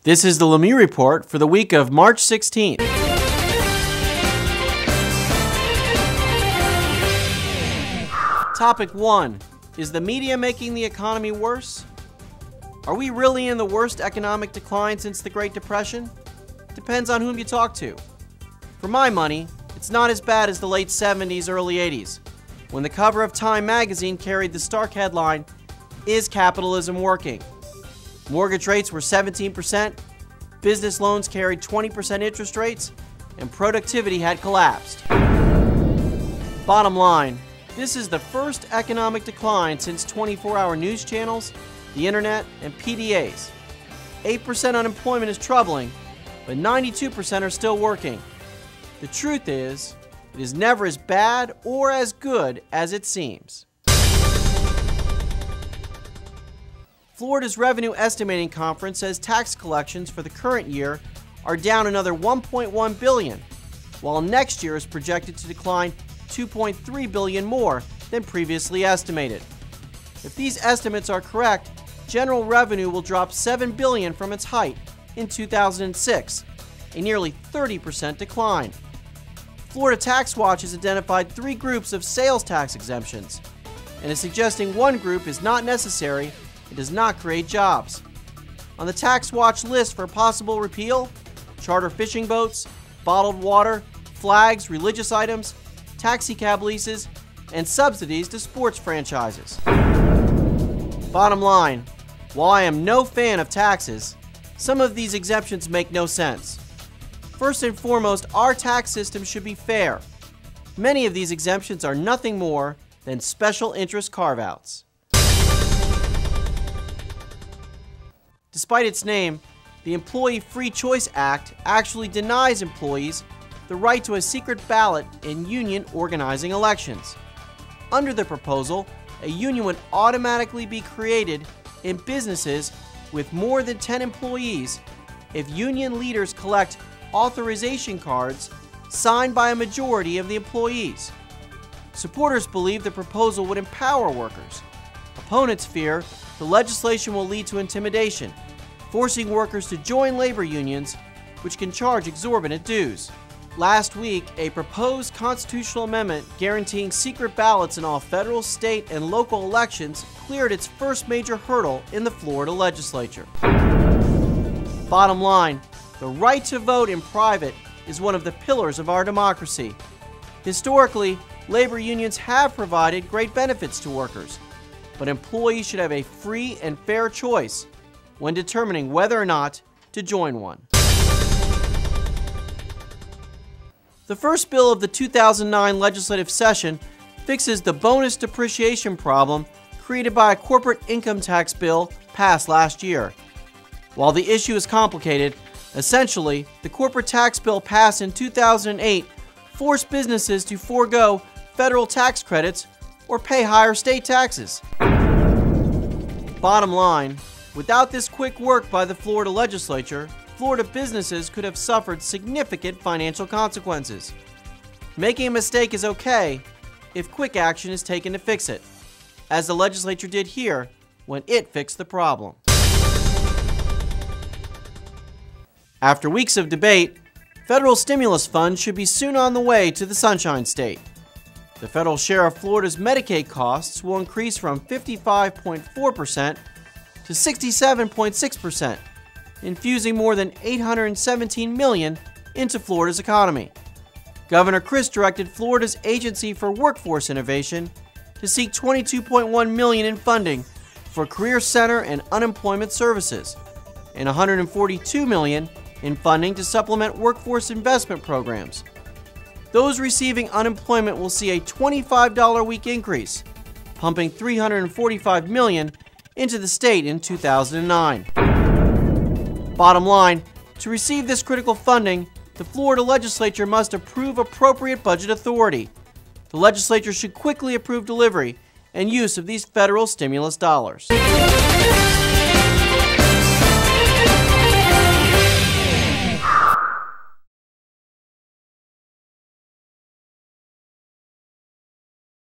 This is the LeMieux Report for the week of March 16th. Topic 1. Is the media making the economy worse? Are we really in the worst economic decline since the Great Depression? Depends on whom you talk to. For my money, it's not as bad as the late 70s, early 80s, when the cover of Time magazine carried the stark headline, "Is Capitalism Working?" Mortgage rates were 17%, business loans carried 20% interest rates, and productivity had collapsed. Bottom line, this is the first economic decline since 24-hour news channels, the internet, and PDAs. 8% unemployment is troubling, but 92% are still working. The truth is, it is never as bad or as good as it seems. Florida's Revenue Estimating Conference says tax collections for the current year are down another $1.1 billion, while next year is projected to decline $2.3 billion more than previously estimated. If these estimates are correct, general revenue will drop $7 billion from its height in 2006, a nearly 30% decline. Florida Tax Watch has identified 3 groups of sales tax exemptions and is suggesting one group is not necessary and does not create jobs. On the Tax Watch list for possible repeal, charter fishing boats, bottled water, flags, religious items, taxicab leases, and subsidies to sports franchises. Bottom line, while I am no fan of taxes, some of these exemptions make no sense. First and foremost, our tax system should be fair. Many of these exemptions are nothing more than special interest carve-outs. Despite its name, the Employee Free Choice Act actually denies employees the right to a secret ballot in union organizing elections. Under the proposal, a union would automatically be created in businesses with more than 10 employees if union leaders collect authorization cards signed by a majority of the employees. Supporters believe the proposal would empower workers. Opponents fear the legislation will lead to intimidation, forcing workers to join labor unions, which can charge exorbitant dues. Last week, a proposed constitutional amendment guaranteeing secret ballots in all federal, state, and local elections cleared its first major hurdle in the Florida legislature. Bottom line, the right to vote in private is one of the pillars of our democracy. Historically, labor unions have provided great benefits to workers, but employees should have a free and fair choice when determining whether or not to join one. The first bill of the 2009 legislative session fixes the bonus depreciation problem created by a corporate income tax bill passed last year. While the issue is complicated, essentially, the corporate tax bill passed in 2008 forced businesses to forego federal tax credits or pay higher state taxes. Bottom line, without this quick work by the Florida legislature, Florida businesses could have suffered significant financial consequences. Making a mistake is okay if quick action is taken to fix it, as the legislature did here when it fixed the problem. After weeks of debate, federal stimulus funds should be soon on the way to the Sunshine State. The federal share of Florida's Medicaid costs will increase from 55.4% to 67.6%, infusing more than $817 million into Florida's economy. Governor Chris directed Florida's Agency for Workforce Innovation to seek $22.1 million in funding for Career Center and unemployment services, and $142 million in funding to supplement workforce investment programs. Those receiving unemployment will see a $25 a week increase, pumping $345 million into the state in 2009. Bottom line, to receive this critical funding, the Florida legislature must approve appropriate budget authority. The legislature should quickly approve delivery and use of these federal stimulus dollars.